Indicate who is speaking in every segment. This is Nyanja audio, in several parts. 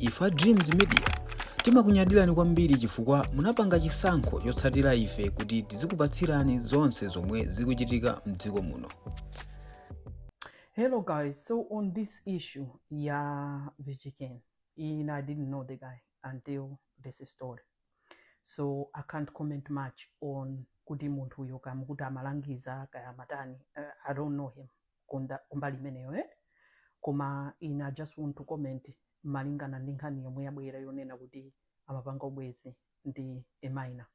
Speaker 1: Ifa Dreams Media timakunyadirani kwambiri chifukwa munapanga chisankho chotsatira ife kuti tizikupatsirani zonse zomwe zikuchitika m'dziko muno.
Speaker 2: Hello guys, so on this issue, Vijiken, I didn't know the guy until this story. So I can't comment much on kuti muntu uyo kuti amalangiza kaya matani. I don't know him kumbali imeneyo koma I just want to comment malingana ndi nkhani yomwe yabwera yonena kuti amapanga ubwezi ndi emaina.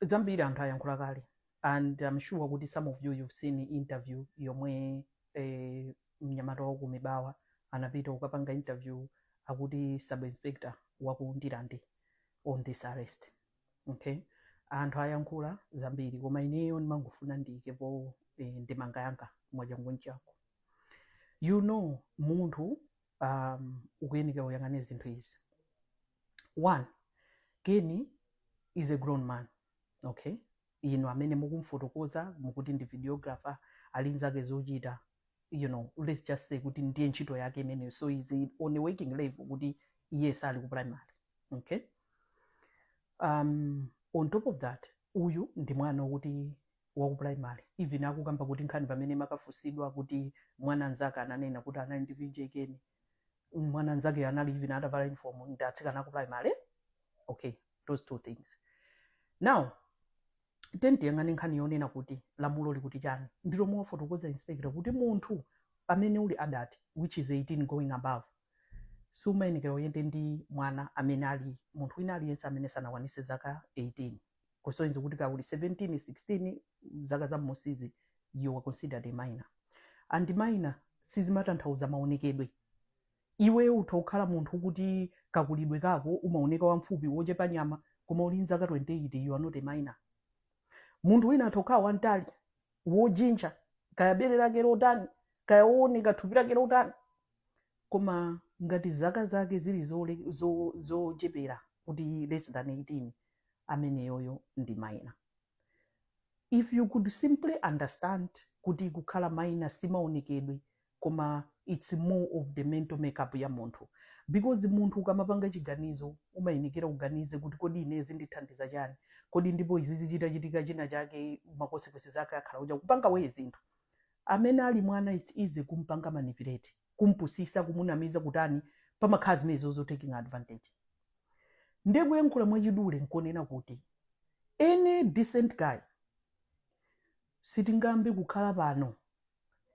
Speaker 2: Zambiri anthu ayankhula kale, and I'm sure kuti some of you've seen interview yomwe mnyamata wa kumibawa anapita ukapanga interview akuti sub-inspector waku Ndirande on this arrest. Okay, anthu ayankhula zambiri koma ineyo ndimangofuna ndikepo ndemanga yanga mwajangu chako. You know, muntu ukuyenika uyang'ane zinthu izi. One, Kenny is a grown man. Okay, ino amene mukumfotokoza mukuti ndi videographer alinzake zochita, you know, let's just say kuti ndiye ntchito yake imeneyo, so is on a working level kuti yes ali ku primary. Okay, on top of that, uyu ndi mwana wokuti waku primary, even akukamba kuti nkhani pamene makafusidwa kuti mwana nzake ananena kuti anali ndi Vijiken, mwana nzake anali even atavala uniform ndatsikana ku primary. Okay, those two things. Now tiyang'ane nkhani yonena kuti lamulo likuti chani. Ndilo mofotokoza inspector kuti munthu amene uli adult, which is 18 going above, sumayenekera uyende ndi mwana amene ali munthu wina aliyense amene sanakwanise zaka 18. Kusonyeza kuti ka uli 17, 16 zaka za mosizi, you are considered a minor. And minor sizimatanthauza maonekedwe. Iwe utokhala munthu kuti kakulidwe kako umaoneka wamfupi wochepa nyama koma uli nzaka 28, you are not a minor. Munthu wina atokhala wantali wojinja kaya bere lake lotani kaya wooneka thupi lake lotani koma ngati zaka zake zili zochepera kuti less than 18, ameneyoyo ndi minor. If you could simply understand kuti kukhala minor simaonekedwe koma it's more of the mental makeup ya munthu, because munthu ukamapanga chiganizo umayenekera uganize kuti kodi inezi ndithandiza chani, kodi ndipo izizi chitachitika china chake makonsekwesi zake akhala uja kupanga we zinthu. Amene ali mwana it's easy kumpanga manipulate, kumpusisa, kumunamiza kutani pamakhazi mezo taking advantage. Ndikuyankhula mwachidule nkonena kuti any decent guy sitingambe kukhala pano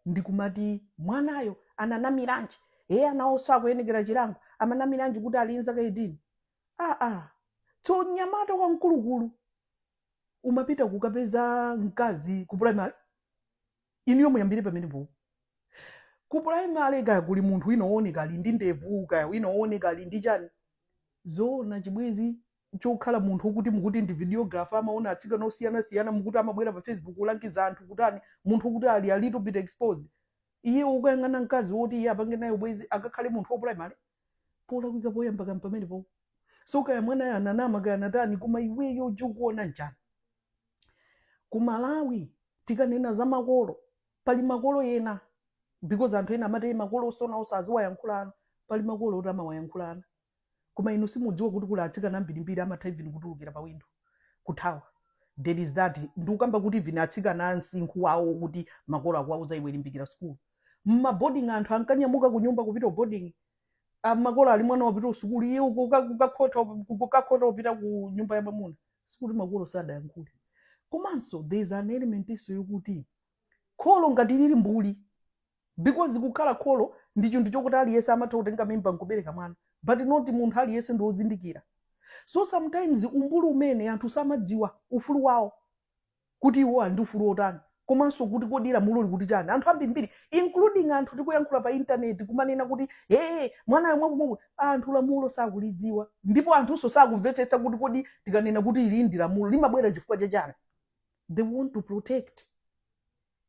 Speaker 2: ndikumati mwanayo ananamiranji anaoso akuyenekera chilango amanamiranji kuti alinza ka 18. So nyamata kwa mkulukulu umapita kukapeza mkazi ku primary, iniyo muyambire pamene po ku primary kaya kuli munthu winooneka ali ndi ndevu kaya winooneka ali ndi chani. Zona chibwezi chokhala munthu ukuti mukuti ndi videographer amaona atsikana osiyana mukuti amabwera pa Facebook ulangiza anthu kutani munthu ukuti ali a little bit exposed. Iye ukayang'ana mkazi woti iye apange nayo bwezi akakhale munthu wa primary pola kuika poyamba kampamene po. So kaya mwana ananama kaya natani kuma iweyo chikuona njani. Ku Malawi tikanena za makolo, pali makolo yena, because anthu ena amati makolo osona osaziwayankhulana, pali makolo oti amawayankhulana. Koma inu simudziwa kuti kula atsikana ambirimbiri amatha even kutulukira pa window kuthawa. There is that. Ndikukamba kuti even atsikana ansinkhu wawo kuti makolo akwawo zaiwelimbikira school. Mma boarding anthu ankanyamuka ku nyumba kupita boarding. Makolo ali mwana wapita school, iye kukakhota upita ku nyumba ya bamuna. Sikuti makolo sadayankhule. Komanso there is an element iso yokuti kholo ngati lili mbuli, because kukhala kholo ndi chinthu chokuti aliyense amatha kutenga mimba nkubereka mwana, but not munthu aliyense ndi wozindikira. So sometimes umbulu umene anthu samadziwa ufulu wawo kuti iwo ndi ufulu otani, komanso kuti kodira mululi kuti chani. Anthu ambirimbiri including anthu tikuyankhula pa internet kumanena kuti mwanayo mwakumwaku, anthu lamulo sakulidziwa, ndipo anthunso sakumvetsetsa kuti kodi tikanena kuti ili ndi lamulo limabwera chifukwa chachani. They want to protect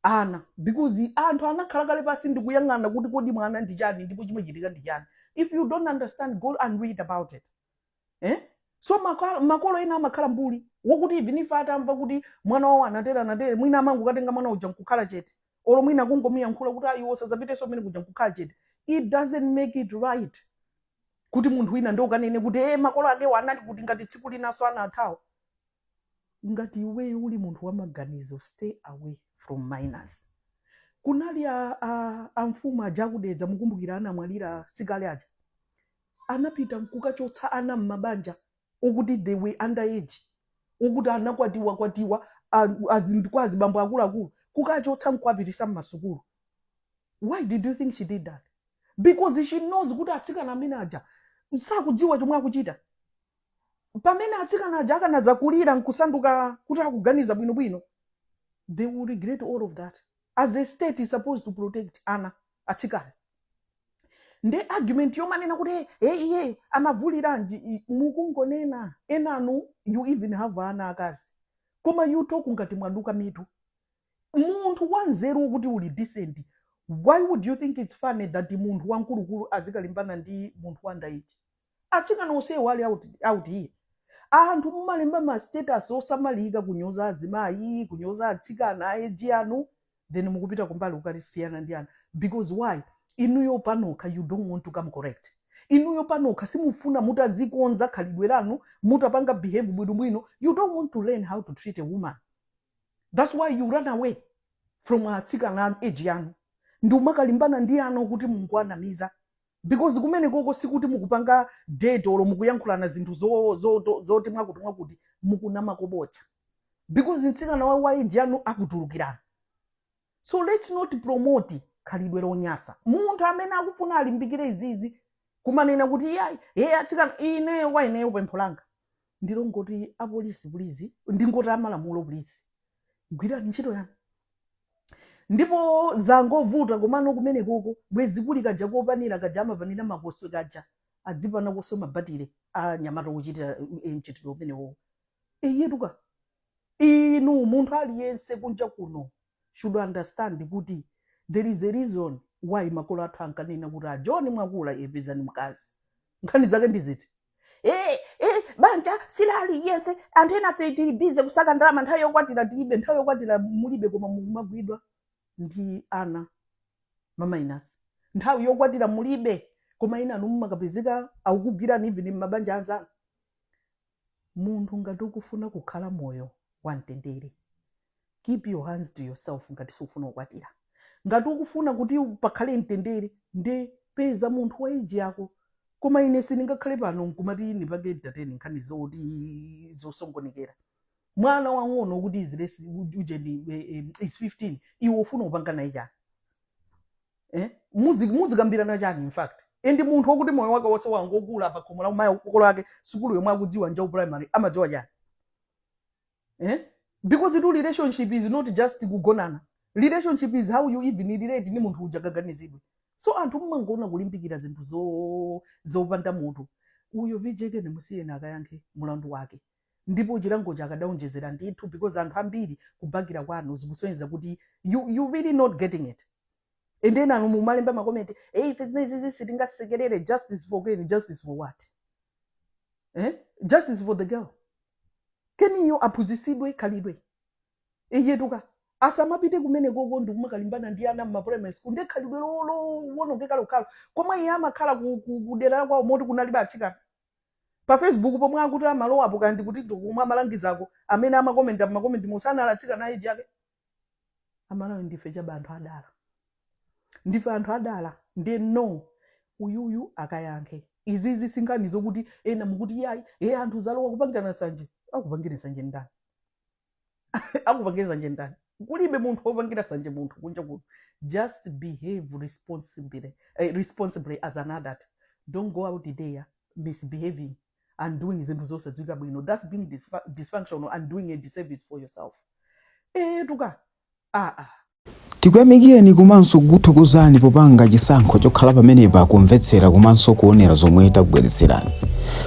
Speaker 2: ana, because anthu anakhala kale pasi ndikuyang'ana kuti kodi mwana ndi chani ndipo chimachitika ndi chani. If you don't understand, go and read about it. So makolo ena amakhala mbuli wokuti even if atamva kuti mwana wawo anatera mwina amangu katenga mwana uja nkukhala chete, olo mwina kungomuyankhula kuti ayi osazapite so mene kuja nkukhala chete, it doesn't make it right kuti munthu wina ndo kanene kuti makolo ake wanati kuti ngati tsiku linaso anathawa. Ngati iwe uli munthu wa maganizo, stay away from minors. Kunali amfumu aja kudedza, mukumbukira anamwalira sikale aja, anapita kukachotsa ana m'mabanja okuti they were underage, okuti anakwatiwa azindikwazi bambo akuluakulu, kukachotsa nkwapitisa m'masukulu. Why did you think she did that? Because she knows kuti atsikana amene aja sakudziwa chomwe akuchita. Pamene atsikana aja akanaza kulira nkusanduka kuti akuganiza bwinobwino, they will regret all of that. As a state is supposed to protect ana atsikana. Nde argument yomanena kuti iye amavuliranji, mukungonena enanu you even have ana akazi. Koma you talk ngati mwaduka mitu. Munthu wanzeru kuti uli decent. Why would you think it's funny that munthu wankulukulu azikalimbana ndi munthu underage? Atsikana ose wali out here. Anthu mumalemba ma status osamalika kunyoza azimayi, kunyoza atsikana age anu, then mukupita kumbali ukalisiyana ndi ana. Because why? Inuyo panoka you don't want to come correct. Inuyo panoka simufuna mutazikonza khalidwe lanu, mutapanga behave bwinobwino. You don't want to learn how to treat a woman. That's why you run away from atsikana age yanu. Ndi umakalimbana ndi ana kuti munguanamiza. Because kumene koko sikuti mukupanga date olo mukuyankhulana zinthu zoti mwakuti mukunama kobotsa. Because ntsikana wa age yanu akutulukirana. So let's not promote khalidwe lonyasa. Munthu amene akufuna alimbikire izizi kumanena kuti yeye atsikana ineyo pempho langa ndilo ngoti apolisi pulizi ndingoti amalamulo pulizi gwirani ntchito yanu. Ndipo zangovuta komano kumene koko bwezi kuli kaja kopanira kaja amapanira maposto kaja adzipana kusoma batire anyamata kuchitira mchitiro umenewo. Yetuka inu munthu aliyense kunja kuno should understand kuti there is a reason why makolo athu ankanena kuti John Mwakula yepezani mkazi. Nkhani zake ndiziti banja silali yense antena fe tili bize kusaka ndalama nthawi yokwatira tilibe, nthawi yokwatira mulibe koma mumagwidwa ndi ana mama inasi. Nthawi yokwatira mulibe koma ina nummakapezeka akukugwirani even mabanja anzanu. Munthu ngati ukufuna kukhala moyo wamtendere, keep your hands to yourself ngati sufuna kukwatira. Ngati ukufuna kuti pakhale mtendere nde peza munthu wa age yako. Koma ine sindingakhale pano nkumati ndipange dateni nkhani zoti zosongonekera. Mwana wang'ono kuti izilesi uje is 15 iwe ufuna upanga naye chani? Muzikambirana chani in fact. Endi munthu wokuti moyo wake wose wangokula pa khomo la mayi kokolo ake sukulu yomwe akudziwa njau primary amadziwa chani? Because it relationship is not just kugonana. Relationship is how you even relate ni munthu uja gaganizidwe. So anthu mumangona kulimbikira zinthu zopanda munthu. Uyo vijeke nemusiye nakayankhe mulandu wake. Ndipo chilango chakadaonjezera ndithu because anthu ambiri kubagira kwanu zikusonyeza kuti you really not getting it. And then anu mumalemba makomenti, if it's sitingasekerere justice for Keni, justice for what? Justice for the girl. Keni yo apuzisidwe khalidwe. Yetuka asamapite kumene koko ndikumakalimbana ndi ana m'maprimary school nde khalidwe wonongeka lokalo. Koma iye amakhala kudera kwawo moti kunalibe atsikana. Pa Facebook pomwe akuti amalowa apo kandi kuti kumwe amalangizako amene amakomenta makomenti musana atsikana age yake. Amalawi ndife chaba anthu adala. Ndife anthu adala nde no uyuyu akayankhe. Izizi singani zokuti ena mukuti yayi anthu zalowa kupangirana sanje. Akupangire sanje ndani? Akupangire sanje ndani? Kulibe munthu opangira sanje munthu kunja kuno. Just behave responsibly as an adult. Don't go out there misbehaving and doing zinthu zosadziwika bwino. That's being dysfunctional and doing a disservice for yourself. Tuka
Speaker 1: tikuyamikeni komanso kukuthokozani popanga chisankho chokhala pamenepa kumvetsera komanso kuonera zomwe takubweretserani.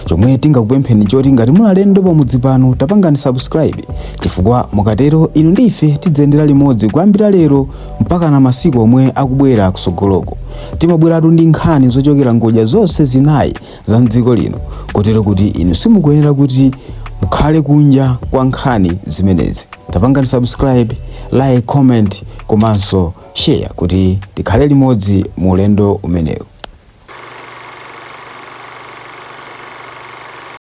Speaker 1: Chomwe tingakupempheni choti ngati muli alendo pamudzi pano tapangani subscribe, chifukwa mukatero inu ndife tidzendera limodzi kuyambira lero mpaka na masiku omwe akubwera kusogoloko. Timabweratu ndi nkhani zochokera ngodya zonse zinayi za mdziko lino, kotero kuti inu simukuyenera kuti mukhale kunja kwa nkhani zimenezi. Tapangani subscribe, like, comment komanso share kuti tikhale limodzi mu ulendo umenewu.